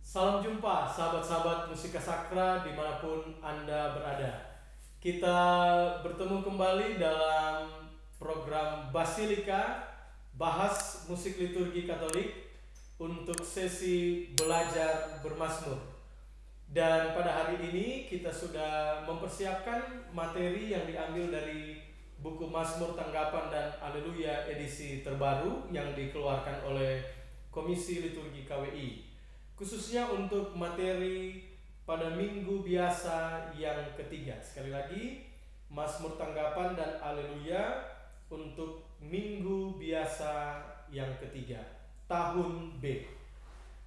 Salam jumpa sahabat-sahabat Musika Sakra dimanapun Anda berada. Kita bertemu kembali dalam program Basilika, bahas musik liturgi Katolik untuk sesi belajar bermazmur. Dan pada hari ini kita sudah mempersiapkan materi yang diambil dari buku Mazmur Tanggapan dan Haleluya edisi terbaru yang dikeluarkan oleh Komisi Liturgi KWI. Khususnya untuk materi pada minggu biasa yang ketiga. Sekali lagi, Mazmur Tanggapan dan Haleluya untuk minggu biasa yang ketiga, tahun B.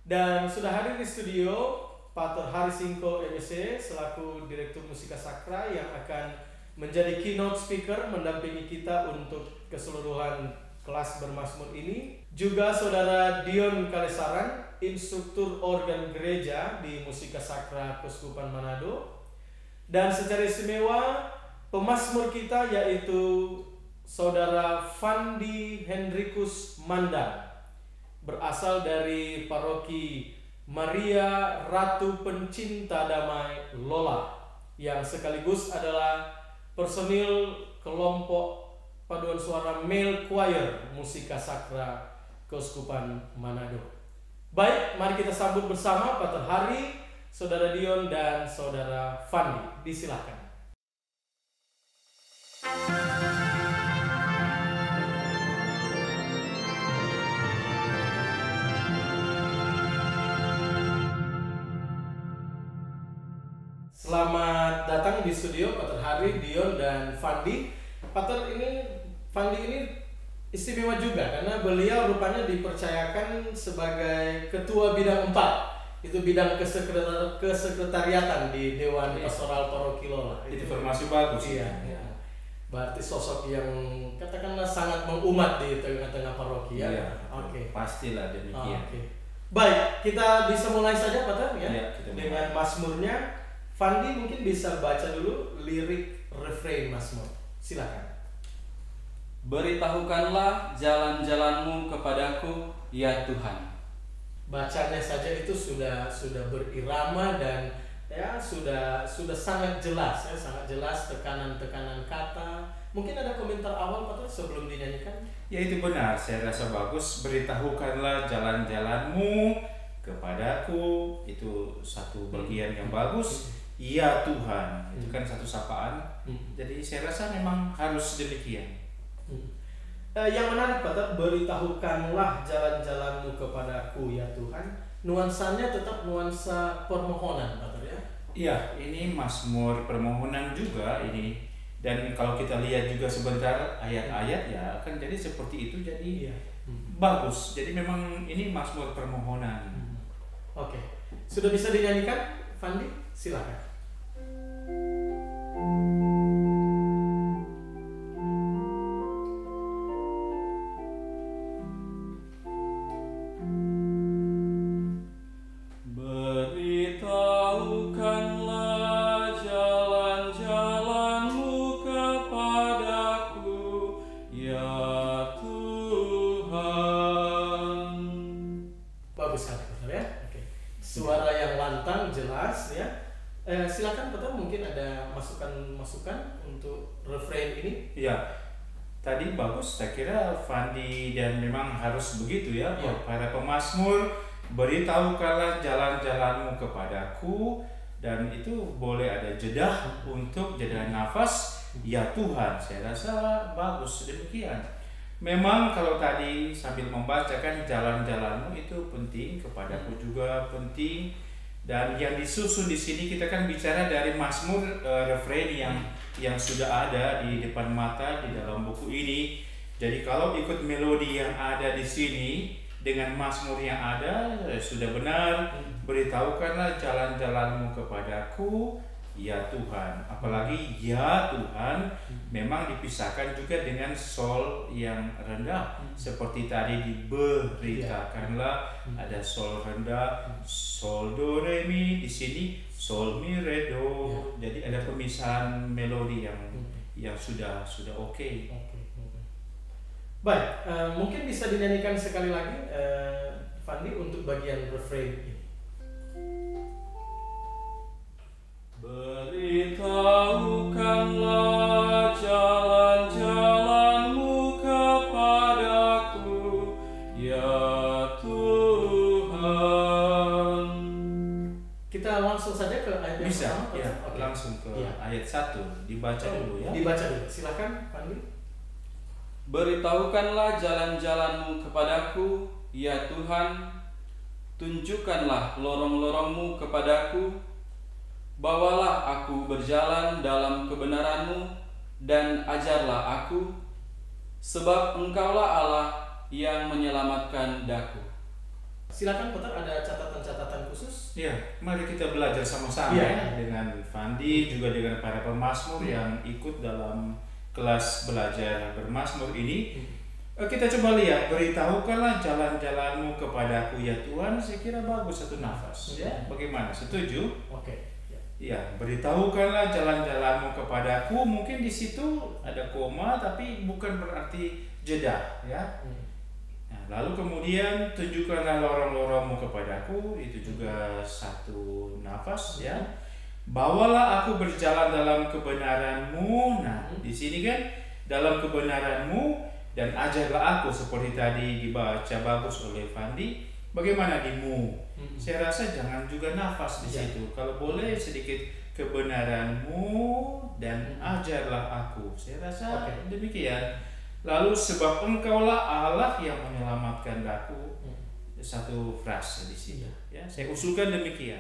Dan sudah hadir di studio Pater Hari Singko MSc selaku Direktur Musika Sakra yang akan menjadi keynote speaker mendampingi kita untuk keseluruhan kelas bermazmur ini. Juga Saudara Dion Kalesaran, instruktur organ gereja di Musika Sakra Keuskupan Manado. Dan secara istimewa pemazmur kita yaitu Saudara Fandi Hendrikus Manda, berasal dari paroki Maria Ratu Pencinta Damai Lola, yang sekaligus adalah personil kelompok paduan suara male choir Musika Sakra Keuskupan Manado. Baik, mari kita sambut bersama Pater Hari, Saudara Dion, dan Saudara Fandi. Disilakan. Selamat datang di studio Pater Hari, Dion, dan Fandi. Pater Fandi ini istimewa juga karena beliau rupanya dipercayakan sebagai ketua bidang 4. Itu bidang kesekretariatan di Dewan Pastoral Paroki Lola. Itu informasi bagus. Iya. Berarti sosok yang katakanlah sangat mengumat di tengah-tengah paroki ya. Iya. Oke. Pastilah demikian. Oke. Baik, kita bisa mulai saja Pater ya. Iya, kita mulai. Dengan mazmurnya. Fandi mungkin bisa baca dulu lirik refrain mazmur. Silakan. Beritahukanlah jalan-jalanmu kepadaku, ya Tuhan. Bacanya saja itu sudah berirama dan ya sudah sangat jelas ya, sangat jelas tekanan-tekanan kata. Mungkin ada komentar awal Pater sebelum dinyanyikan? Ya itu benar, saya rasa bagus. Beritahukanlah jalan-jalanmu kepadaku. Itu satu bagian yang bagus. Ya Tuhan, itu kan satu sapaan. Jadi saya rasa memang harus demikian. Yang menarik Pater, beritahukanlah jalan-jalanmu kepadaku ya Tuhan. Nuansanya tetap nuansa permohonan Pater ya. Iya, ini mazmur permohonan juga ini. Dan kalau kita lihat juga sebentar ayat-ayat ya kan jadi seperti itu, jadi bagus. Jadi memang ini mazmur permohonan. Oke. Sudah bisa dinyanyikan Fandi? Silakan. Beritahukanlah jalan-jalanmu kepadaku, ya Tuhan. Bagus sekali Pater ya. Oke. Suara yang lantang jelas ya. Silakan Pater, mungkin ada masukan-masukan untuk refrain ini. Ya, tadi bagus. Saya kira Fandi dan memang harus begitu ya. Para pemazmur, beritahukanlah jalan-jalanmu kepadaku, dan itu boleh ada jeda untuk jeda nafas. Ya Tuhan, saya rasa bagus demikian. Memang kalau tadi sambil membacakan jalan-jalanmu itu penting, kepadaku juga penting. Dan yang disusun di sini kita kan bicara dari mazmur refrain yang sudah ada di depan mata di dalam buku ini. Jadi kalau ikut melodi yang ada di sini dengan mazmur yang ada sudah benar. Beritahukanlah jalan-jalanmu kepadaku, ya Tuhan. Apalagi ya Tuhan memang dipisahkan juga dengan sol yang rendah. Seperti tadi diberitakanlah ada sol rendah, sol do re mi, di sini sol mi re do. Jadi ada pemisahan melodi yang sudah oke. Baik, mungkin bisa dinyanyikan sekali lagi Fandi untuk bagian refrain ini. Beritahukanlah jalan-jalan-Mu kepadaku, ya Tuhan. Kita langsung saja ke ayat yang Bisa, pertama. ya, Oke. langsung ke Iya. ayat 1. Dibaca dulu ya. Dibaca dulu. Silakan, Fandi. Beritahukanlah jalan-jalan-Mu kepadaku, ya Tuhan. Tunjukkanlah lorong-lorong-Mu kepadaku. Bawalah aku berjalan dalam kebenaran-Mu dan ajarlah aku, sebab Engkaulah Allah yang menyelamatkan daku. Silakan, Peter, ada catatan-catatan khusus? Ya, mari kita belajar sama-sama Iya. ya, dengan Fandi juga dengan para pemazmur yang ikut dalam kelas belajar bermazmur ini. Kita coba lihat, beritahukanlah jalan-jalan-Mu kepadaku ya Tuhan. Saya kira bagus satu nafas. Ya. Bagaimana? Setuju? Oke. Ya. Ya, beritahukanlah jalan-jalan-Mu kepadaku. Mungkin di situ ada koma, tapi bukan berarti jeda, ya. Nah, lalu kemudian tunjukkanlah lorong-lorong-Mu kepadaku. Itu juga satu nafas, ya. Bawalah aku berjalan dalam kebenaran-Mu. Nah, di sini kan dalam kebenaran-Mu, dan ajarlah aku, seperti tadi dibaca bagus oleh Fandi. Bagaimana di-Mu? Saya rasa jangan juga nafas di situ. Kalau boleh sedikit kebenaran-Mu dan ajarlah aku. Saya rasa demikian. Lalu sebab Engkaulah Allah yang menyelamatkan daku. Satu frase di sini. Ya, saya usulkan demikian.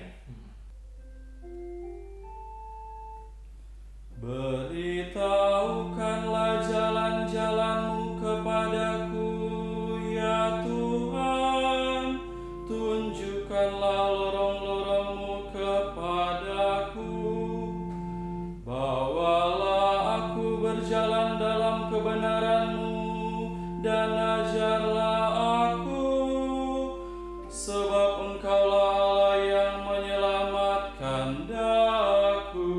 Beritahukanlah jalan-jalan-Mu kepadaku, ya Tuhan. Tunjukkanlah lorong-lorong-Mu kepadaku. Bawalah aku berjalan dalam kebenaran-Mu dan ajarlah aku, sebab Engkaulah Allah yang menyelamatkan daku.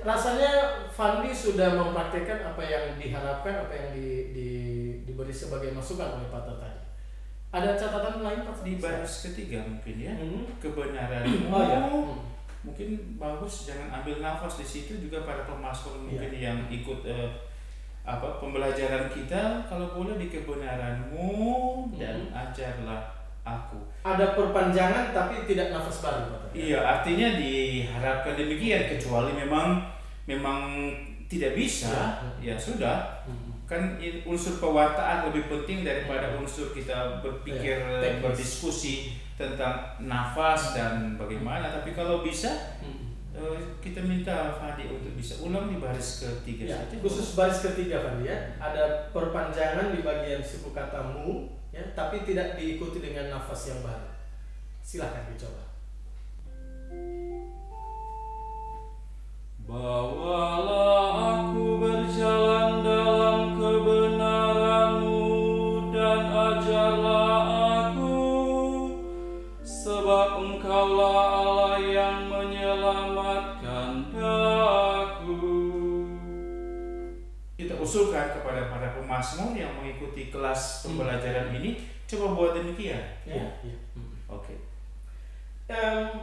Rasanya Fandi sudah mempraktikkan apa yang diharapkan, apa yang diberi sebagai masukan oleh Pak tadi. Ada catatan lain Pak? Di baris ketiga mungkin ya, kebenaran. Oh ya. Mungkin bagus, jangan ambil nafas di situ juga para pemazmur mungkin yang ikut pembelajaran kita. Kalau boleh di kebenaran-Mu dan ajarlah aku. Ada perpanjangan tapi tidak nafas baru Pak. Iya, artinya diharapkan demikian, kecuali memang tidak bisa, ya sudah. Kan unsur pewartaan lebih penting daripada unsur kita berpikir, berdiskusi tentang nafas dan bagaimana. Tapi kalau bisa, kita minta Fadi untuk bisa ulang di baris ketiga saja. Khusus baris ketiga Fandi ya, ada perpanjangan di bagian suku kata mu, ya, tapi tidak diikuti dengan nafas yang baru. Silakan dicoba. Bawalah aku berjalan dalam kebenaran-Mu dan ajarlah aku, sebab Engkaulah Allah yang menyelamatkan daku. Kita usulkan kepada para pemazmur yang mengikuti kelas pembelajaran ini, coba buat demikian. Ya. Oke.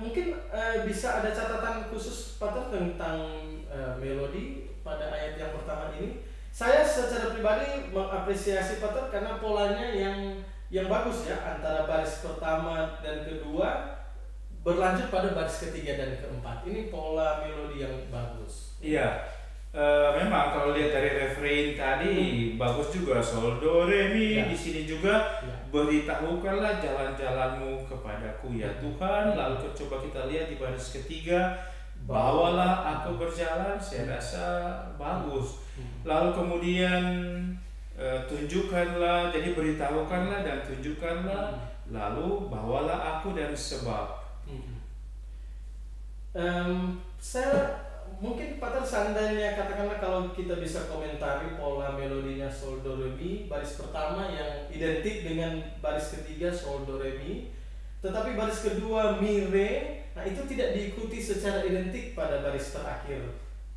Mungkin bisa ada catatan khusus Pak tentang melodi pada ayat yang pertama ini. Saya secara pribadi mengapresiasi Pak karena polanya yang bagus ya, antara baris pertama dan kedua berlanjut pada baris ketiga dan keempat. Ini pola melodi yang bagus. Iya. Memang kalau lihat dari refrain tadi bagus juga, sol do re mi. Di sini juga beritahukanlah jalan-jalan-Mu kepadaku ya Tuhan. Lalu coba kita lihat di baris ketiga, bawalah aku berjalan. Saya rasa bagus. Lalu kemudian tunjukkanlah, jadi beritahukanlah dan tunjukkanlah. Lalu bawalah aku dan sebab. Saya mungkin Pak seandainya katakanlah kalau kita bisa komentari pola melodinya sol do re mi, baris pertama yang identik dengan baris ketiga sol do re mi, tetapi baris kedua mi re, nah itu tidak diikuti secara identik pada baris terakhir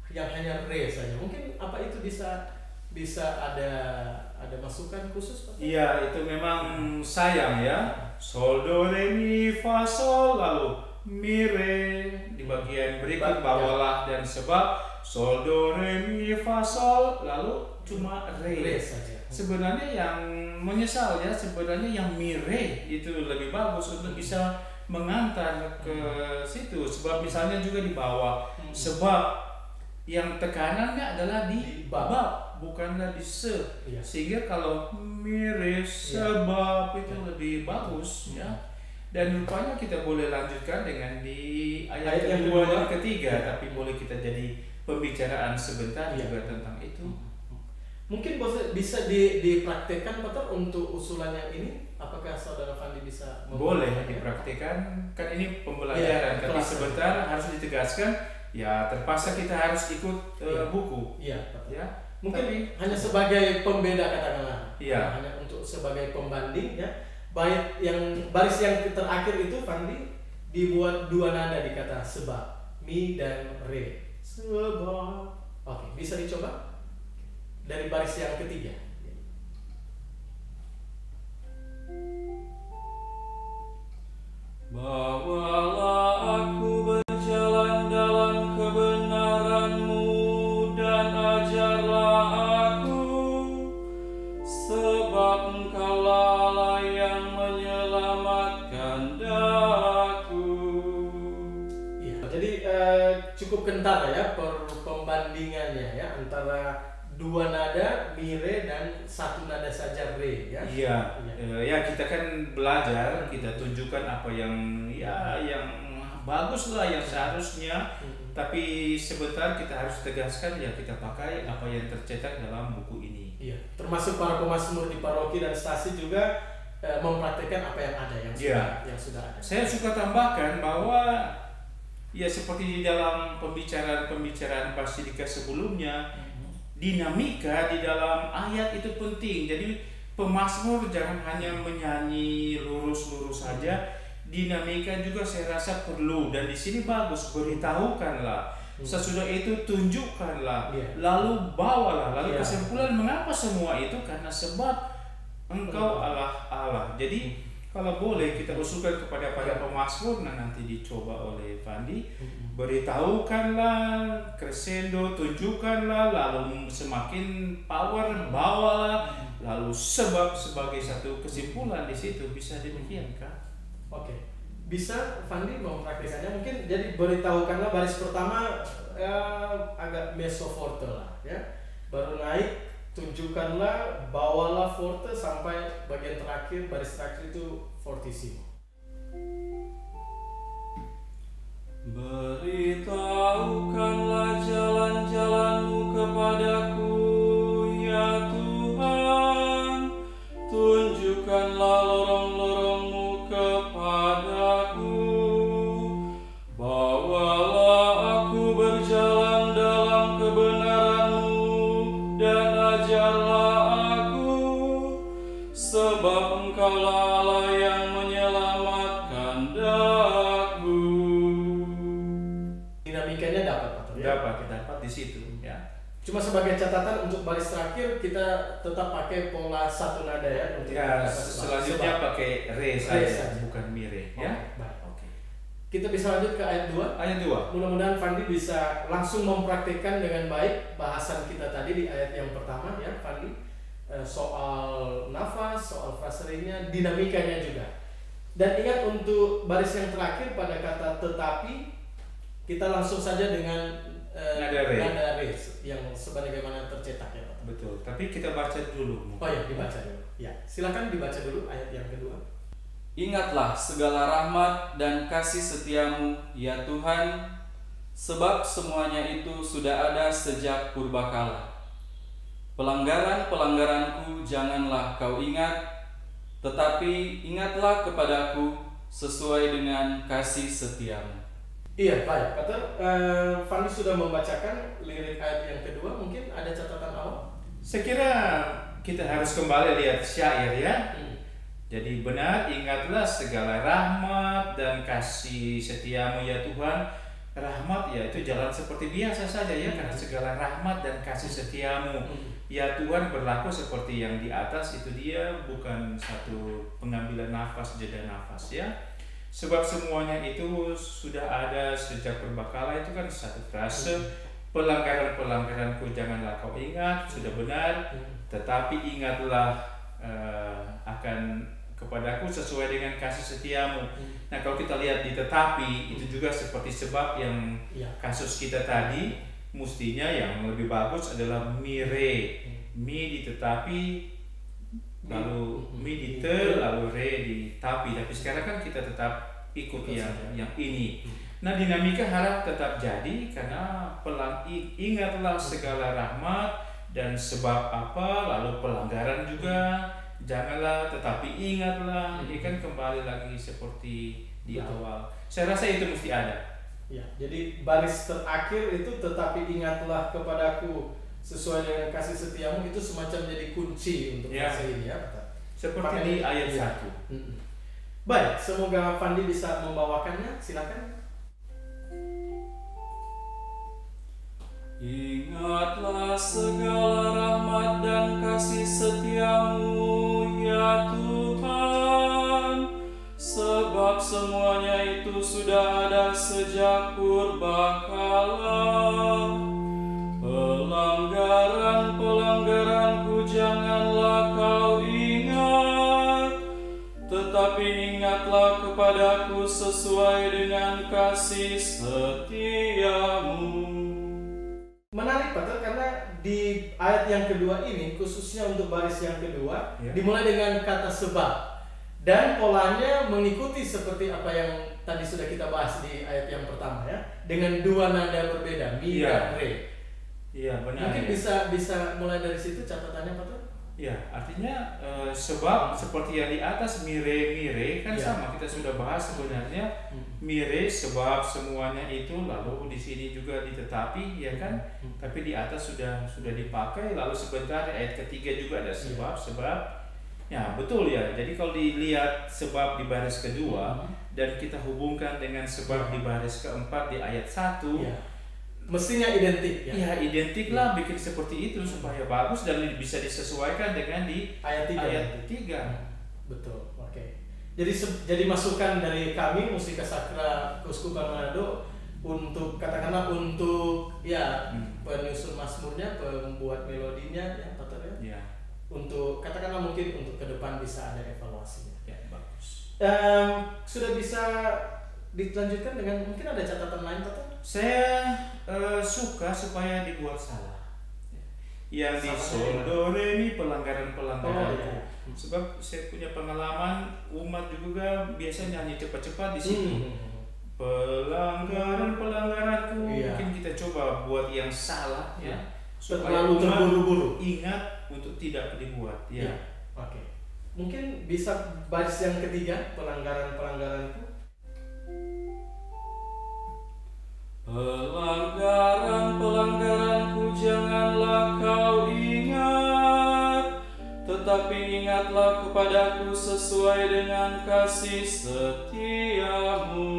yang hanya re saja. Mungkin apa itu bisa bisa ada masukan khusus Pak? Iya, itu memang sayang ya. Sol do re mi fa sol lalu mi re di bagian berikut bawalah dan sebab sol do re mi fa sol lalu cuma re saja. Sebenarnya yang menyesal ya, sebenarnya yang mi re itu lebih bagus untuk bisa mengantar ke situ. Sebab misalnya juga di bawah sebab yang tekanannya adalah di bab, bukanlah di se. Iya. Sehingga kalau mirip sebab itu lebih bagus ya. Dan rupanya kita boleh lanjutkan dengan di ayat yang kedua kedua. dan ketiga, tapi boleh kita jadi pembicaraan sebentar juga tentang itu. Mungkin bisa dipraktekkan Pak untuk usulan yang ini. Apakah Saudara Fandi bisa Boleh dipraktikkan, kan ini pembelajaran, tapi sebentar harus ditegaskan. Ya terpaksa kita harus ikut buku. Iya, Ya. mungkin hanya sebagai pembeda katakanlah. Iya. Hanya untuk sebagai pembanding ya. Baris yang terakhir itu Fandi dibuat dua nada di kata sebab, mi dan re. Sebab. Oke, bisa dicoba dari baris yang ketiga. Bawalah aku berjalan dalam kebenaran-Mu dan ajarlah aku, sebab Engkaulah Allah yang menyelamatkan daku. Ya, jadi cukup kental ya pembandingannya ya antara dua nada mi re dan satu nada saja re ya. Iya. Ya kita kan belajar, kita tunjukkan apa yang yang bagus lah, yang seharusnya. Tapi sebentar kita harus tegaskan ya, kita pakai apa yang tercetak dalam buku ini. Iya, termasuk para pemazmur di paroki dan stasi juga mempraktikkan apa yang ada yang sudah ada. Saya suka tambahkan bahwa ya seperti di dalam pembicaraan Basilika sebelumnya, dinamika di dalam ayat itu penting. Jadi pemazmur jangan hanya menyanyi lurus-lurus saja, dinamika juga saya rasa perlu. Dan di sini bagus, beritahukanlah. Sesudah itu tunjukkanlah, lalu bawalah. Lalu kesimpulan mengapa semua itu? Karena sebab Engkau Allah. Jadi kalau boleh kita usulkan kepada para pemazmur, nanti dicoba oleh Fandi, beritahukanlah, crescendo, tunjukkanlah, lalu semakin power, bawalah, lalu sebab sebagai satu kesimpulan di situ. Bisa demikian kan? Oke, bisa Fandi mempraktikannya mungkin. Jadi beritahukanlah baris pertama agak meso forte lah ya, baru naik tunjukkanlah, bawalah forte sampai bagian terakhir, baris terakhir itu fortissimo. Beritahukanlah jalan-jalan-Mu kepadaku, ya Tuhan. Tunjukkanlah lorong-lorong-Mu kepadaku. Bawalah aku berjalan dalam kebenaran-Mu dan ajarlah aku, sebab Engkaulah Allah yang menyelamatkan daku. Dinamikanya dapat Pak ya? Dapat di situ ya. Cuma sebagai catatan untuk baris terakhir kita tetap pakai pola satu nada ya untuk Ya, kata sebab. selanjutnya pakai re saja, saja. bukan mi re Oke, ya. baik. Oke. Kita bisa lanjut ke ayat 2. Ayat 2. Mudah-mudahan Fandi bisa langsung mempraktikkan dengan baik bahasan kita tadi di ayat yang pertama ya Fandi, soal nafas, soal fraserinya, dinamikanya juga. Dan ingat untuk baris yang terakhir pada kata tetapi, kita langsung saja dengan Nada re. yang sebagaimana tercetak ya Pak. Betul. Tapi kita baca dulu. Oh ya, dibaca dulu. Ya, silakan dibaca dulu ayat yang kedua. Ingatlah segala rahmat dan kasih setia-Mu, ya Tuhan, sebab semuanya itu sudah ada sejak purbakala. Pelanggaran-pelanggaranku janganlah Kau ingat, tetapi ingatlah kepadaku sesuai dengan kasih setia-Mu. Iya, baik. Pater, Fandi sudah membacakan lirik ayat yang kedua. Mungkin ada catatan awal? Saya kira kita harus kembali lihat syair ya. Jadi benar, ingatlah segala rahmat dan kasih setia-Mu ya Tuhan, rahmat ya itu jalan seperti biasa saja ya, karena segala rahmat dan kasih setiamu ya Tuhan berlaku seperti yang di atas. Itu dia bukan satu pengambilan nafas jeda nafas ya, sebab semuanya itu sudah ada sejak purbakala. Itu kan satu frase, pelanggaran-pelanggaranku janganlah kau ingat, sudah benar, tetapi ingatlah akan kepadaku sesuai dengan kasih setiamu. Nah kalau kita lihat di tetapi itu juga seperti sebab yang kasus kita tadi, mestinya yang lebih bagus adalah mire, mi di tetapi, lalu mi di te, lalu re di tapi. Tapi sekarang kan kita tetap ikut yang ini. Nah dinamika harap tetap jadi, karena ingatlah segala rahmat dan sebab apa, lalu pelanggaran juga janganlah, tetapi ingatlah. Ini kan kembali lagi seperti di awal. Saya rasa itu mesti ada. Ya, jadi baris terakhir itu tetapi ingatlah kepadaku sesuai dengan kasih setiamu, itu semacam jadi kunci untuk fase ini ya. Seperti makanya, di ayat 1. Baik, semoga Fandi bisa membawakannya. Silakan. Ingatlah segala rahmat dan kasih setiamu ya Tuhan, sebab semuanya itu sudah ada sejak purbakala. Pelanggaran-pelanggaranku janganlah kau ingat, tetapi ingatlah kepadaku sesuai dengan kasih setiamu. Menarik Pater, karena di ayat yang kedua ini, khususnya untuk baris yang kedua, dimulai dengan kata sebab, dan polanya mengikuti seperti apa yang tadi sudah kita bahas di ayat yang pertama ya, dengan dua nada berbeda, mi dan re. Iya benar. Mungkin bisa mulai dari situ catatannya Pater? Ya, artinya sebab seperti yang di atas mire kan sama, kita sudah bahas sebenarnya. Mire sebab semuanya itu, lalu di sini juga ditetapi ya kan, tapi di atas sudah dipakai. Lalu sebentar ayat ketiga juga ada sebab ya betul ya. Jadi kalau dilihat sebab di baris kedua dan kita hubungkan dengan sebab di baris keempat di ayat 1, mestinya identik ya. Ya identik lah, bikin seperti itu supaya bagus dan bisa disesuaikan dengan di ayat 3. Betul. Oke. Jadi masukan dari kami Musika Sakra Keuskupan Manado untuk katakanlah untuk penyusun mazmurnya, pembuat melodinya ya Pater ya. Untuk katakanlah mungkin untuk ke depan bisa ada evaluasinya. Ya, bagus. Sudah bisa dilanjutkan dengan mungkin ada catatan lain Pater? Saya suka supaya dibuat salah. Yang di sol do re mi pelanggaran-pelanggaran. Sebab saya punya pengalaman umat juga biasa nyanyi cepat-cepat di situ. Pelanggaran-pelanggaranku. Mungkin kita coba buat yang salah ya. Supaya Terlalu terburu-buru. Ingat untuk tidak dibuat ya. Oke. Mungkin bisa baris yang ketiga, pelanggaran-pelanggaranku. Pelanggaran-pelanggaranku janganlah kau ingat, tetapi ingatlah kepadaku sesuai dengan kasih setiamu.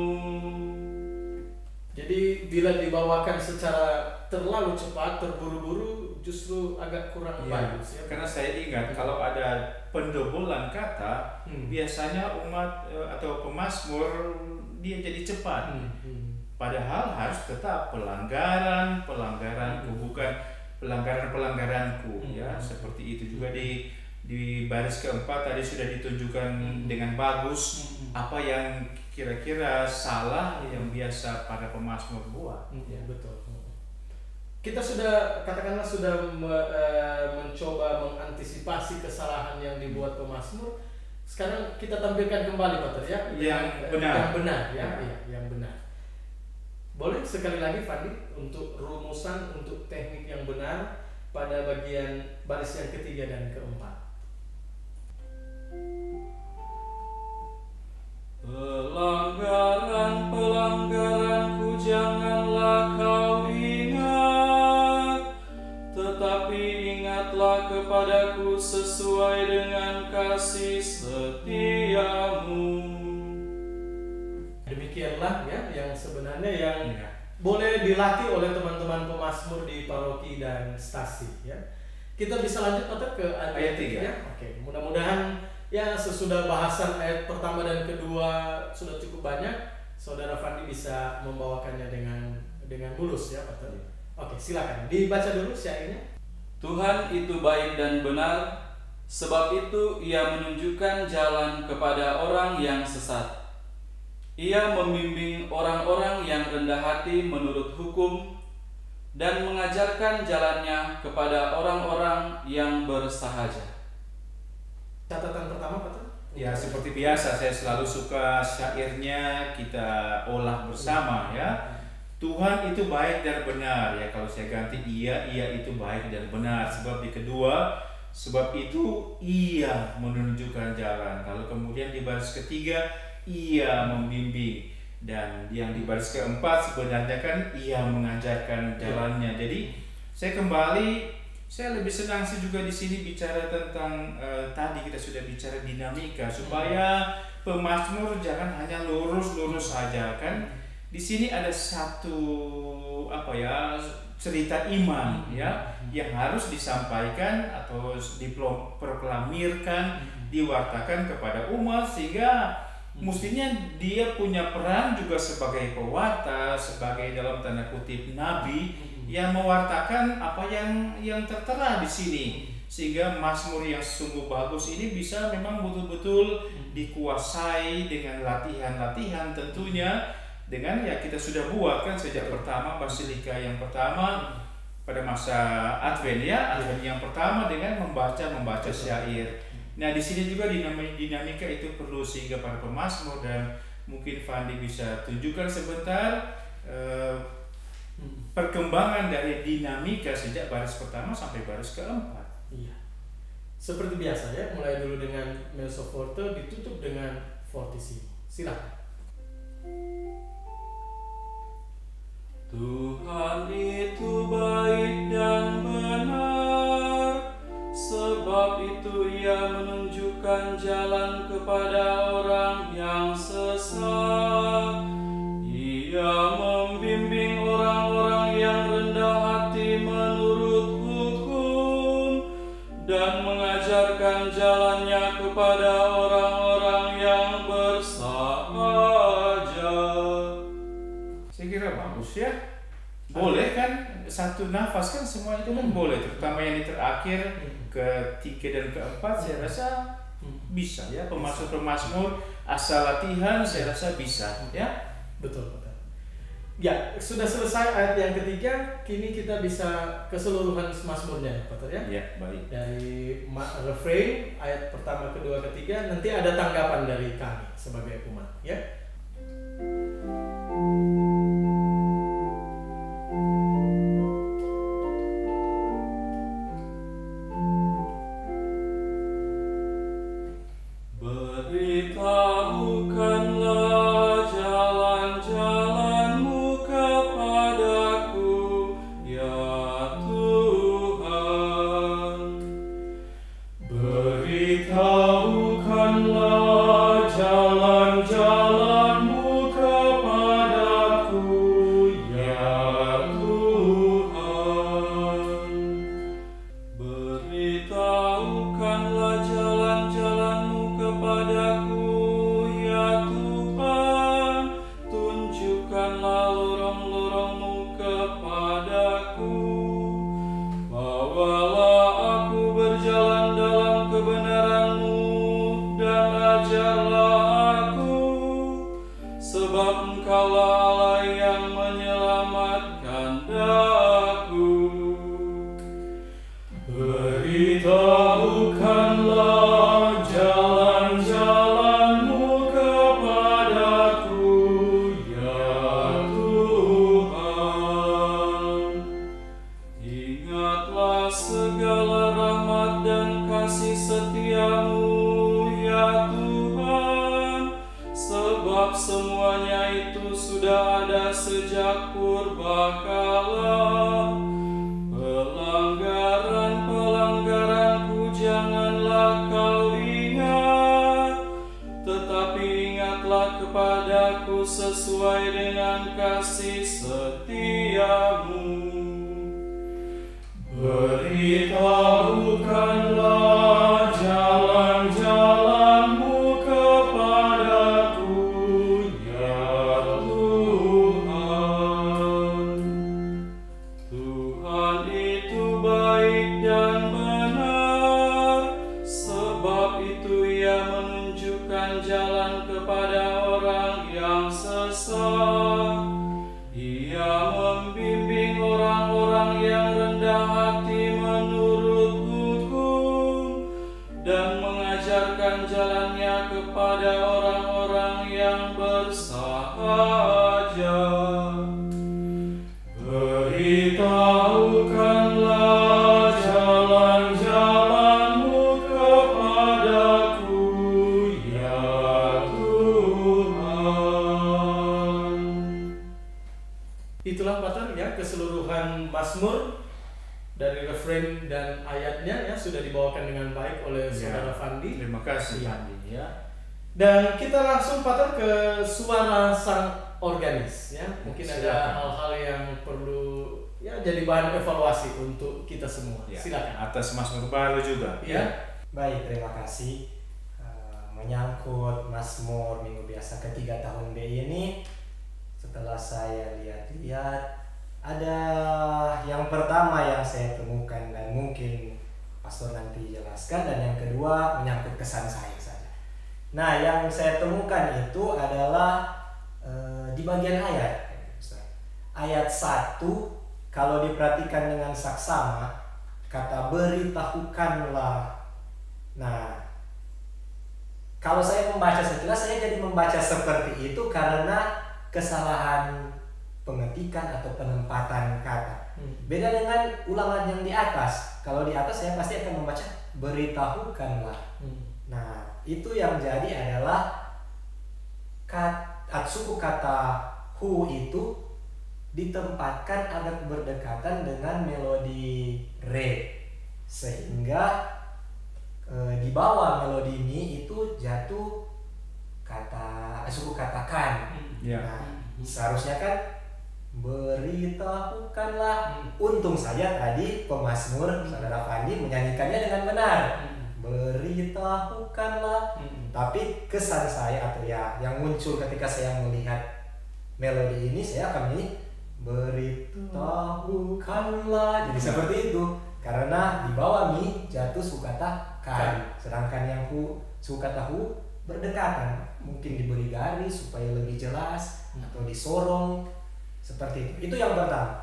Jadi bila dibawakan secara terlalu cepat, terburu-buru, justru agak kurang bagus ya. Karena saya ingat kalau ada pendobolan kata, biasanya umat atau pemazmur dia jadi cepat. Padahal harus tetap pelanggaranku, bukan pelanggaranku ya. Seperti itu juga di baris keempat tadi sudah ditunjukkan dengan bagus apa yang kira-kira salah yang biasa para pemazmur buat. Betul. Kita sudah katakanlah mencoba mengantisipasi kesalahan yang dibuat pemazmur. Sekarang kita tampilkan kembali Pater ya, yang benar ya, yang benar. Boleh sekali lagi Fandi untuk rumusan untuk teknik yang benar pada bagian baris yang ketiga dan keempat. Pelanggaran-pelanggaranku janganlah kau ingat, tetapi ingatlah kepadaku sesuai dengan kasih setiamu. Demikianlah ya yang sebenarnya yang boleh dilatih oleh teman-teman pemazmur di paroki dan stasi ya. Kita bisa lanjut Pak ke ayat 3 ya. Oke, mudah-mudahan ya sesudah bahasan ayat pertama dan kedua sudah cukup banyak, Saudara Fandi bisa membawakannya dengan mulus ya Pak. Oke, silakan dibaca dulu syairnya. Tuhan itu baik dan benar, sebab itu Ia menunjukkan jalan kepada orang yang sesat. Ia membimbing orang-orang yang rendah hati menurut hukum dan mengajarkan jalannya kepada orang-orang yang bersahaja. Catatan pertama Pak. Ya, seperti biasa saya selalu suka syairnya kita olah bersama ya. Tuhan itu baik dan benar ya, kalau saya ganti ia itu baik dan benar. Sebab di kedua, sebab itu ia menunjukkan jalan. Kalau kemudian di baris ketiga, ia membimbing. Dan yang di baris keempat sebenarnya kan ia mengajarkan jalannya. Jadi saya lebih senang sih juga di sini bicara tentang tadi kita sudah bicara dinamika supaya pemazmur jangan hanya lurus saja kan. Di sini ada satu cerita iman ya yang harus disampaikan atau diproklamirkan, diwartakan kepada umat sehingga mestinya dia punya peran juga sebagai pewarta, sebagai dalam tanda kutip nabi yang mewartakan apa yang tertera di sini, sehingga mazmur yang sungguh bagus ini bisa memang betul-betul dikuasai dengan latihan-latihan tentunya, dengan ya kita sudah buat kan sejak pertama Basilika yang pertama pada masa Advent ya, Advent yang pertama dengan membaca syair. Nah di sini juga dinamika itu perlu sehingga para pemazmur dan mungkin Fandi bisa tunjukkan sebentar perkembangan dari dinamika sejak baris pertama sampai baris keempat. Iya. Seperti biasa ya, mulai dulu dengan mezzo forte ditutup dengan fortissimo. Silakan. Tuhan itu baik dan benar, sebab itu Ia menunjukkan jalan kepada orang yang sesat. Ia membimbing orang-orang yang rendah hati menurut hukum dan mengajarkan jalannya kepada orang-orang yang bersahaja. Saya kira bagus ya. Boleh kan satu nafas kan semua itu kan boleh, terutama yang di terakhir ketiga dan keempat saya rasa bisa ya, pemazmur asal latihan saya rasa bisa ya. Betul. Ya, sudah selesai ayat yang ketiga, kini kita bisa keseluruhan mazmurnya Pak ya. Ya, baik. Dari refrain ayat pertama, kedua, ketiga, nanti ada tanggapan dari kami sebagai umat ya. Beritahukanlah jalan-jalan-Mu kepadaku, ya Tuhan. Beritahukanlah jalan-jalan-Mu kepadaku, ya Tuhan. Beritahukanlah jalan-jalan-Mu kepadaku, ya Tuhan. Tunjukkanlah lorong-lorong-Mu kepadaku. Bawalah aku berjalan dalam kebenaran-Mu dan ajarlah aku, sebab Engkaulah Allah yang menyelamatkan daku. Beritahukanlah jalan-jalan-Mu kepadaku, ya Tuhan. Ingatlah segala rahmat dan kasih setia-Mu, ya Tuhan, sebab semuanya itu sudah ada sejak purbakala. Pelanggaran-pelanggaranku janganlah Kau ingat, tetapi ingatlah kepadaku sesuai dengan kasih setia. Beritahukanlah jalan-jalan-Mu kepadaku, ya Tuhan. Tuhan itu baik dan benar, sebab itu Ia menunjukkan jalan kepada orang yang sesat. Ia membimbing orang-orang yang rendah hati menurut hukum, dan mengajarkan jalannya kepada orang-orang yang bersahaja. Beritahukanlah jalan-jalan-Mu kepadaku, ya Tuhan. Itulah Pater ya keseluruhan Mazmur dari refrain dan ayatnya ya sudah dibawakan dengan baik oleh Saudara Fandi. Terima kasih Iya. Fandi ya. Dan kita langsung Pater ke suara sang organis ya. Mungkin ada Silakan. hal-hal yang perlu ya jadi bahan evaluasi untuk kita semua. Ya. Silakan. Atas Mazmur baru juga. Ya. Baik, terima kasih. Menyangkut Mazmur Minggu Biasa ketiga tahun B ini, setelah saya lihat-lihat, ada yang pertama yang saya temukan dan mungkin Pastor nanti jelaskan, dan yang kedua menyangkut kesan saya saja. Nah, yang saya temukan itu adalah di bagian ayat. Ayat 1, kalau diperhatikan dengan saksama, kata beritahukanlah. Nah, kalau saya membaca sekilas, saya jadi membaca seperti itu karena kesalahan pengetikan atau penempatan kata. Beda dengan ulangan yang di atas. Kalau di atas saya pasti akan membaca beritahukanlah. Nah, itu yang jadi adalah suku kata hu itu ditempatkan agak berdekatan dengan melodi re, sehingga di bawah melodi mi itu jatuh kata suku kata kan. Nah, seharusnya kan beritahukanlah. Untung saja tadi pemazmur Saudara Fandi menyanyikannya dengan benar. Beritahukanlah. Tapi kesan saya atau ya yang muncul ketika saya melihat melodi ini, saya akan menyanyi beritahukanlah. Jadi seperti itu. Karena di bawah mi jatuh suku kata kan. Sedangkan yang suku kata hu berdekatan. Mungkin diberi garis supaya lebih jelas atau disorong. Seperti itu. Itu yang pertama.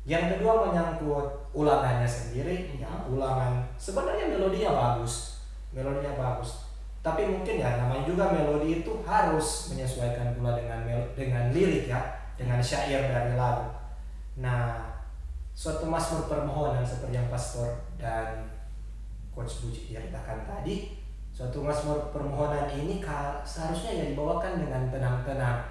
Yang kedua menyangkut ulangannya sendiri. Ya, ulangan sebenarnya melodinya bagus. Tapi mungkin ya namanya juga melodi itu harus menyesuaikan pula dengan lirik ya, dengan syair dari lagu. Nah, suatu mazmur permohonan seperti yang Pastor dan Coach Buci ceritakan tadi, suatu mazmur permohonan ini seharusnya ya dibawakan dengan tenang-tenang.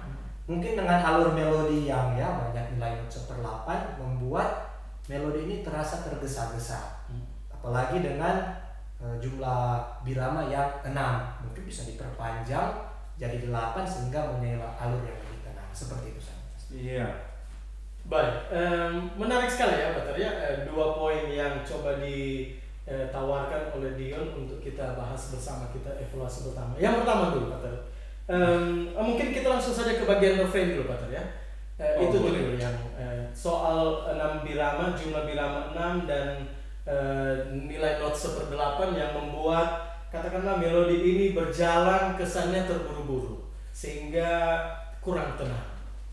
Mungkin dengan alur melodi yang ya banyak nilai not 1/8 membuat melodi ini terasa tergesa-gesa. Apalagi dengan jumlah birama yang 6, mungkin bisa diperpanjang jadi 8 sehingga mempunyai alur yang lebih tenang. Seperti itu saja. Iya. Baik, menarik sekali ya Pater ya, 2 poin yang coba ditawarkan oleh Dion untuk kita bahas bersama, kita evaluasi bersama. Yang pertama dulu Pater, mungkin kita langsung saja ke bagian refrain dulu Pater ya. Itu dulu yang soal 6 birama, jumlah birama 6 dan nilai not 1/8 yang membuat katakanlah melodi ini berjalan kesannya terburu-buru sehingga kurang tenang.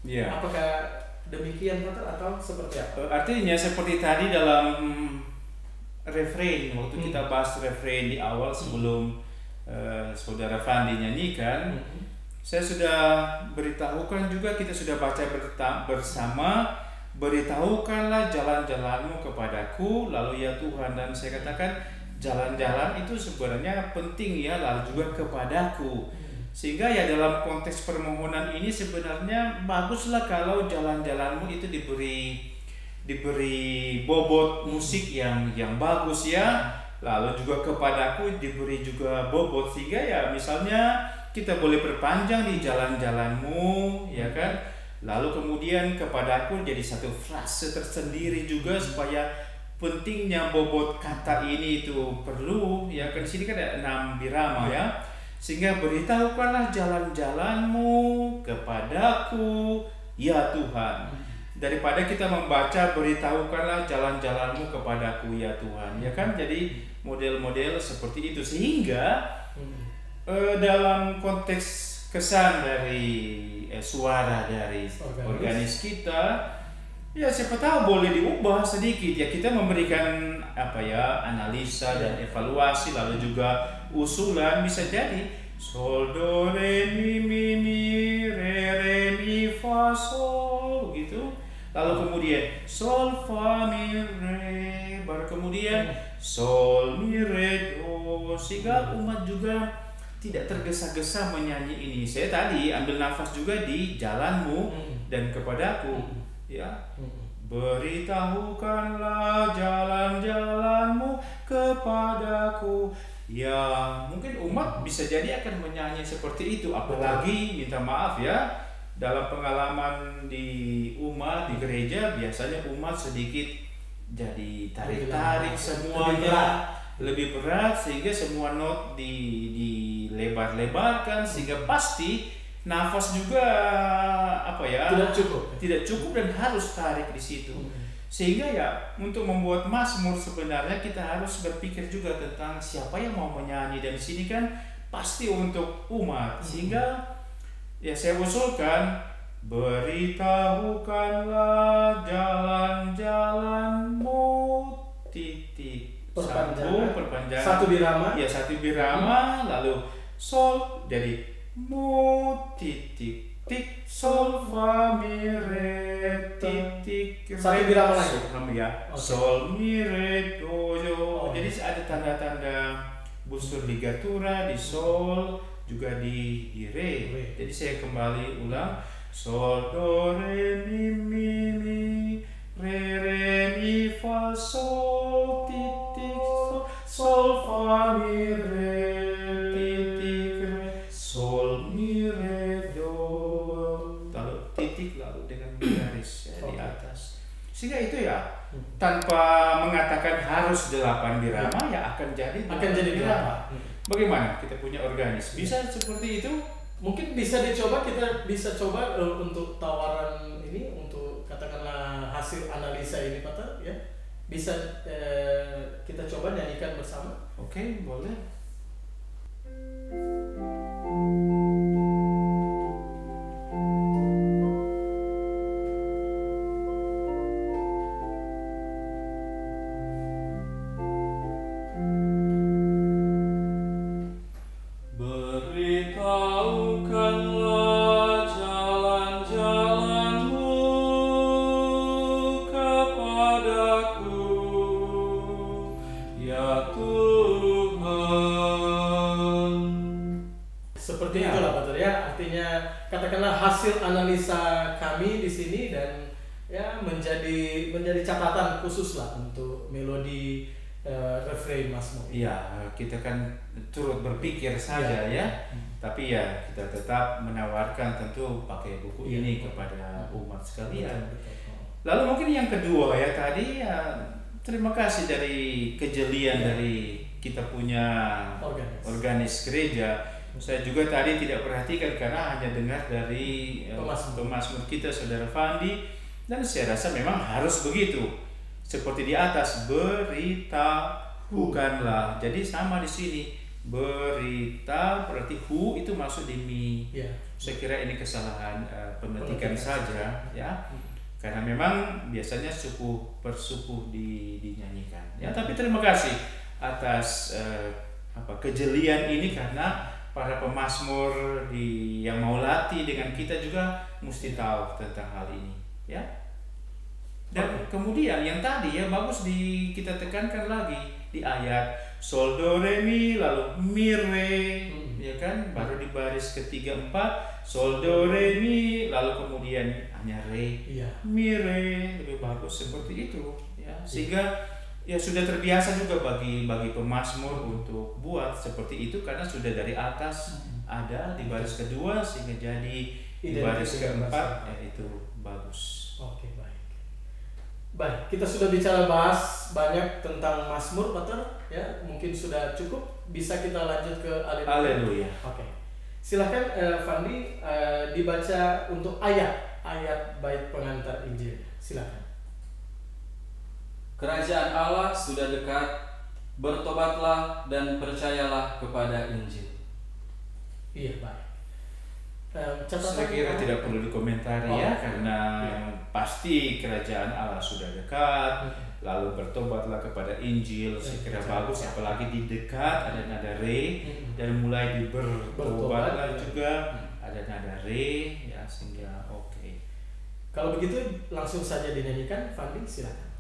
Iya. Apakah demikian Pater atau seperti apa? Artinya seperti tadi dalam refrain, waktu kita bahas refrain di awal sebelum Saudara Fandi nyanyikan, saya sudah beritahukan juga, kita sudah baca bersama, beritahukanlah jalan-jalanmu kepadaku, lalu ya Tuhan. Dan saya katakan jalan-jalan itu sebenarnya penting ya, lalu juga kepadaku. Sehingga ya dalam konteks permohonan ini sebenarnya baguslah kalau jalan-jalanmu itu diberi bobot musik yang bagus ya, lalu juga kepadaku diberi juga bobot, sehingga ya misalnya kita boleh perpanjang di jalan-jalanmu ya kan, lalu kemudian kepadaku jadi satu frase tersendiri juga supaya pentingnya bobot kata ini itu perlu ya, kan di sini kan ada 6 birama ya. Sehingga beritahukanlah jalan-jalanmu kepadaku ya Tuhan. Daripada kita membaca beritahukanlah jalan-jalanmu kepadaku ya Tuhan, ya kan? Jadi model-model seperti itu, sehingga dalam konteks kesan dari suara dari organis kita, ya siapa tahu boleh diubah sedikit ya, kita memberikan analisa dan evaluasi, lalu juga usulan. Bisa jadi sol do re mi re mi fa sol gitu, lalu kemudian sol fa mi re, baru kemudian sol mi re do, sehingga umat juga tidak tergesa-gesa menyanyi ini. Saya tadi ambil nafas juga di jalanmu dan kepadaku ya. Beritahukanlah jalan-jalanmu kepadaku ya. Mungkin umat bisa jadi akan menyanyi seperti itu, apalagi minta maaf ya, dalam pengalaman di umat di gereja biasanya umat sedikit jadi tarik-tarik semuanya, lebih berat, sehingga semua not dilebar-lebarkan, sehingga pasti nafas juga tidak cukup dan harus tarik di situ. Sehingga ya untuk membuat mazmur sebenarnya kita harus berpikir juga tentang siapa yang mau menyanyi, dan di sini kan pasti untuk umat. Sehingga ya saya usulkan beritahukanlah jalan-jalanmu titik perpanjangan satu birama ya, satu birama lalu sol, jadi mu titik tik sol fa mi re titik satu birama lagi ya, sol mi re do yo. Jadi ada tanda-tanda busur ligatura di sol, juga di re. Jadi saya kembali ulang, sol do re mi re mi fa sol titik sol fa mi re titik re sol mi re do, lalu titik, lalu dengan garis di atas. Sehingga itu ya tanpa mengatakan harus 8 birama ya akan jadi birama. Bagaimana kita punya organis bisa seperti itu? Mungkin bisa dicoba, kita bisa coba untuk tawaran ini, untuk katakanlah hasil analisa ini Pak ya, bisa kita coba nyanyikan bersama. Oke, boleh. Hasil analisa kami di sini, dan ya menjadi catatan khusus lah untuk melodi refrain mazmur. Iya, kita kan turut berpikir saja ya. Tapi ya kita tetap menawarkan tentu pakai buku ini kepada umat sekalian. Lalu mungkin yang kedua ya tadi ya, terima kasih dari kejelian dari kita punya organis gereja. Saya juga tadi tidak perhatikan karena hanya dengar dari pemazmur kita Saudara Fandi, dan saya rasa memang harus begitu. Seperti di atas, beritahukanlah. Jadi sama di sini, berita berarti hu itu masuk di mi. Saya kira ini kesalahan pemetikan saja ya. Karena memang biasanya suku per suku dinyanyikan. Ya, tapi terima kasih atas kejelian ini, karena para pemazmur yang mau latih dengan kita juga mesti tahu tentang hal ini ya. Dan kemudian yang tadi ya bagus kita tekankan lagi di ayat sol do re mi lalu mi re ya kan, baru di baris ketiga 4 sol do re mi lalu kemudian hanya re mi re, lebih bagus seperti itu ya. Sehingga ya sudah terbiasa juga bagi pemazmur untuk buat seperti itu, karena sudah dari atas ada di baris kedua, sehingga jadi di baris keempat ya itu bagus. Oke, baik. Baik, kita sudah bahas banyak tentang Mazmur, Pater, ya. Mungkin sudah cukup, bisa kita lanjut ke Haleluya. Haleluya. Oke. Silahkan Fandi dibaca untuk ayat bait pengantar Injil. Silakan. Kerajaan Allah sudah dekat, bertobatlah dan percayalah kepada Injil. Iya, baik. Saya kira tidak perlu dikomentari ya, karena pasti kerajaan Allah sudah dekat, lalu bertobatlah kepada Injil. Saya kira bagus, apalagi di dekat ada nada re, dan mulai di bertobatlah juga ada nada re, ya, sehingga oke. Kalau begitu langsung saja dinyanyikan, Fandi, silakan.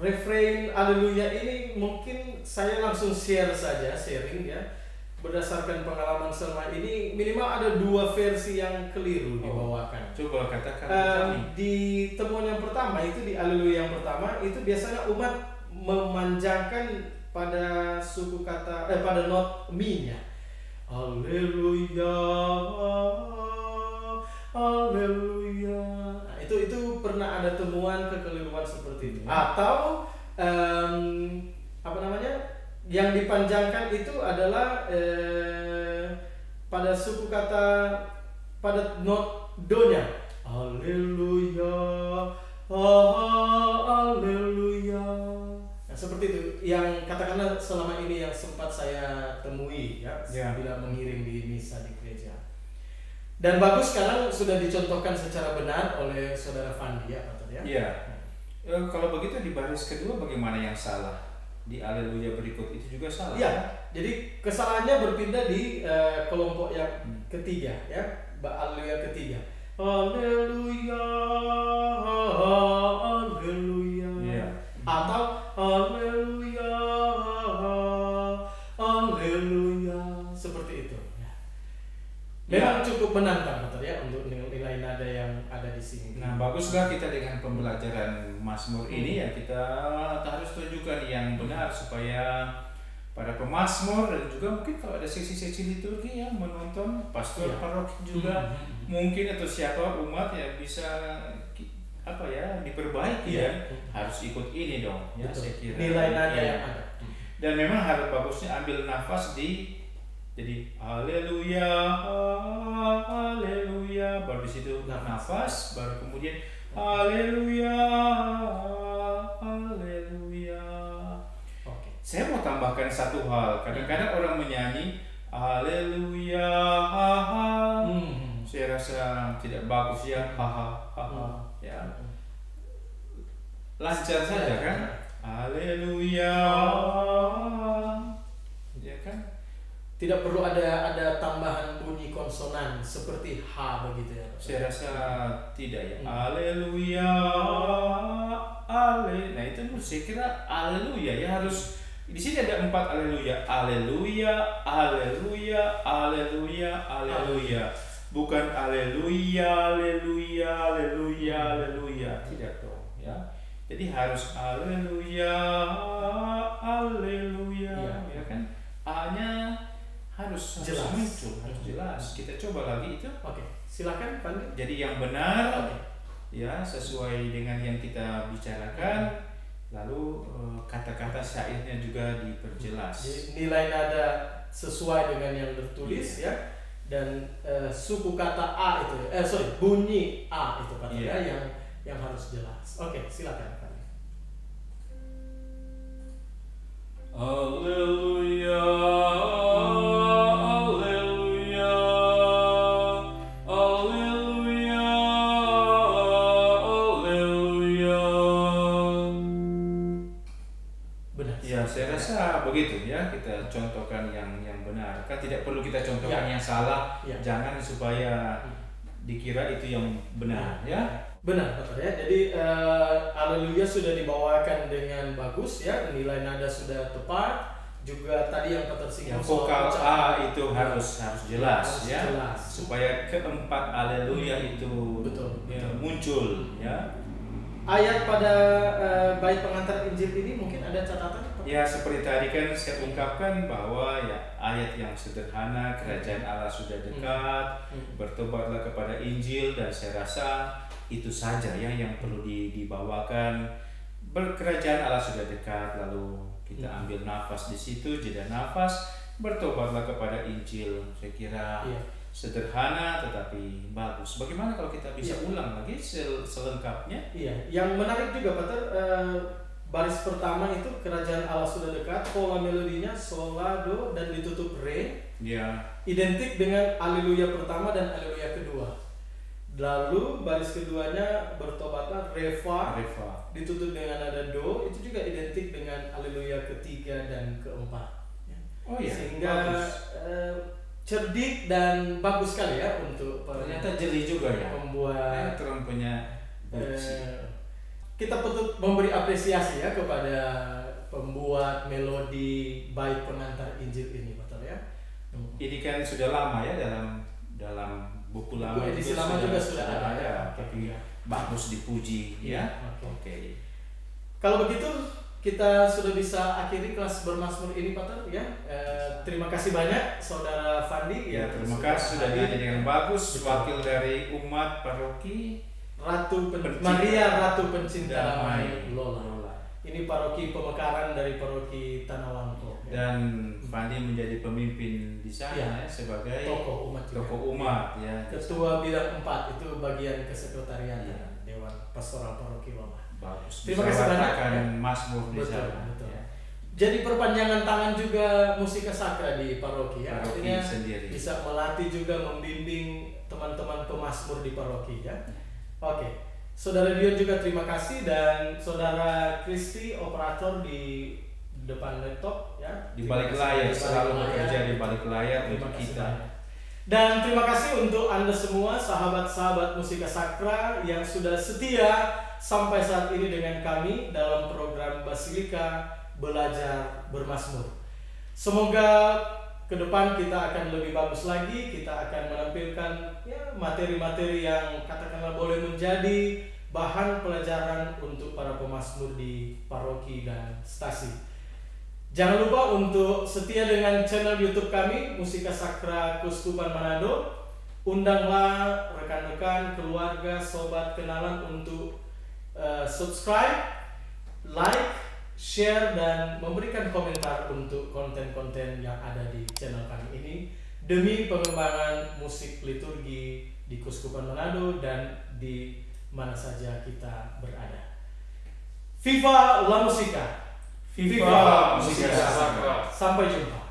Refrain Haleluya ini mungkin saya langsung sharing ya. Berdasarkan pengalaman selama ini, minimal ada 2 versi yang keliru dibawakan. Coba katakan. Di temuan yang pertama itu, di Haleluya yang pertama itu biasanya umat memanjangkan pada suku kata pada not mi-nya. Haleluya, haleluya. Nah, itu pernah ada temuan kekeliruan seperti itu. Atau yang dipanjangkan itu adalah pada suku kata, pada not do-nya. Haleluya, haleluya. Nah, seperti itu yang katakanlah selama ini yang sempat saya temui ya, bila mengiring di misa di gereja. Dan bagus sekarang sudah dicontohkan secara benar oleh Saudara Fandi ya, Pak ya. Iya. Kalau begitu di baris kedua bagaimana yang salah? Di Haleluya berikut itu juga salah. Iya. Jadi kesalahannya berpindah di kelompok yang ketiga ya, Haleluya ketiga. Haleluya, haleluya. Iya. Atau haleluya, haleluya, seperti itu. Memang cukup menantang, Dokter ya, untuk nilai nada yang ada di sini. Nah, baguslah kita dengan pembelajaran Mazmur ini ya, kita harus tunjukkan yang benar supaya para pemazmur dan juga mungkin kalau ada sesi-sesi liturgi ya, menonton pastor paroki juga mungkin atau siapa umat ya bisa diperbaiki ya. Harus ikut ini dong ya. Saya kira nilai nada yang ada. Dan memang harus bagusnya ambil nafas jadi haleluya, haleluya, baru di situ nafas, baru kemudian haleluya, haleluya. Oke. Saya mau tambahkan satu hal. Kadang-kadang orang menyanyi haleluya, saya rasa tidak bagus ya, ya. Lancar saja kan? Haleluya, ya kan? Tidak perlu ada tambahan bunyi konsonan seperti H begitu ya. Saya rasa tidak ya. Haleluya, Nah itu saya kira haleluya ya, harus di sini ada 4 haleluya. Haleluya, haleluya, haleluya, haleluya. Bukan haleluya, haleluya, haleluya, haleluya. Tidak dong ya. Jadi harus haleluya, haleluya, ya kan? A-nya harus Jelas. muncul, harus jelas. Kita coba lagi itu. Oke, silakan Fandi. Jadi yang benar, Oke. ya sesuai dengan yang kita bicarakan. Lalu kata-kata syairnya juga diperjelas. Jadi nilai nada sesuai dengan yang tertulis ya, dan suku kata A itu, bunyi A itu katanya yang harus jelas. Oke, silakan Fandi. Haleluya, haleluya, haleluya, haleluya. Benar. Ya, saya rasa begitu ya, kita contohkan yang benar. Kan tidak perlu kita contohkan yang salah, jangan supaya dikira itu yang benar ya. Benar Pastor ya. Jadi haleluya sudah dibawakan dengan bagus ya, nilai nada sudah tepat. Juga tadi yang Pastor singgung Vokal A itu harus jelas harus ya. jelas. Supaya keempat haleluya itu betul. muncul ya. Ayat pada bait pengantar Injil ini mungkin ada catatan? Ya, seperti tadi kan saya ungkapkan bahwa ya ayat yang sederhana, kerajaan Allah sudah dekat, bertobatlah kepada Injil, dan saya rasa itu saja ya yang perlu dibawakan. Kerajaan Allah sudah dekat, lalu kita ambil nafas di situ, jeda nafas, bertobatlah kepada Injil. Saya kira sederhana tetapi bagus. Bagaimana kalau kita bisa ulang lagi selengkapnya? Iya, yang menarik juga Pater, baris pertama itu kerajaan Allah sudah dekat, pola melodinya sol la do dan ditutup re. Ya. Identik dengan haleluya pertama dan haleluya kedua. Lalu baris keduanya bertobatlah re fa, ditutup dengan nada do, itu juga identik dengan haleluya ketiga dan keempat. Oh iya. Sehingga cerdik dan bagus sekali ya untuk ternyata jeli juga ya membuat trompetnya. Kita patut memberi apresiasi ya kepada pembuat melodi bait pengantar Injil ini, betul ya. Ini kan sudah lama ya dalam buku lama, edisi lama juga sudah ada ya. Tapi bagus dipuji ya. Oke. Kalau begitu kita sudah bisa akhiri kelas bermazmur ini, Pater ya. Terima kasih banyak Saudara Fandi. Ya, terima kasih sudah diajak dengan bagus, wakil dari umat paroki Maria Ratu Pencinta Damai Lola. Ini paroki pemekaran dari paroki Tanah Wangko. Dan Fandi menjadi pemimpin di sana sebagai tokoh umat ya. Ketua bidang 4 itu bagian kesekretariatan Dewan Pastoral Paroki Lola. Bagus. Terima kasih banyak. Mazmur di sana. Betul. Jadi perpanjangan tangan juga musika sakra di paroki ya. Artinya sendiri. Bisa melatih juga membimbing teman-teman pemazmur di paroki ya. Oke. Saudara Dion juga terima kasih, dan Saudara Kristi operator di depan laptop ya. Di balik layar, selalu bekerja di balik layar untuk kita. Dan terima kasih untuk Anda semua sahabat-sahabat musika sakra yang sudah setia sampai saat ini dengan kami dalam program Basilika Belajar Bermazmur. Semoga ke depan kita akan lebih bagus lagi, kita akan menampilkan materi-materi yang katakanlah boleh menjadi bahan pelajaran untuk para pemazmur di paroki dan stasi. Jangan lupa untuk setia dengan channel YouTube kami, Musika Sakra Kuskupan Manado. Undanglah rekan-rekan, keluarga, sobat, kenalan untuk subscribe, like, share, dan memberikan komentar untuk konten-konten yang ada di channel kami ini demi pengembangan musik liturgi di Kuskupan Manado dan di mana saja kita berada. Viva la Musica! Viva Musika Sakra! Sampai jumpa.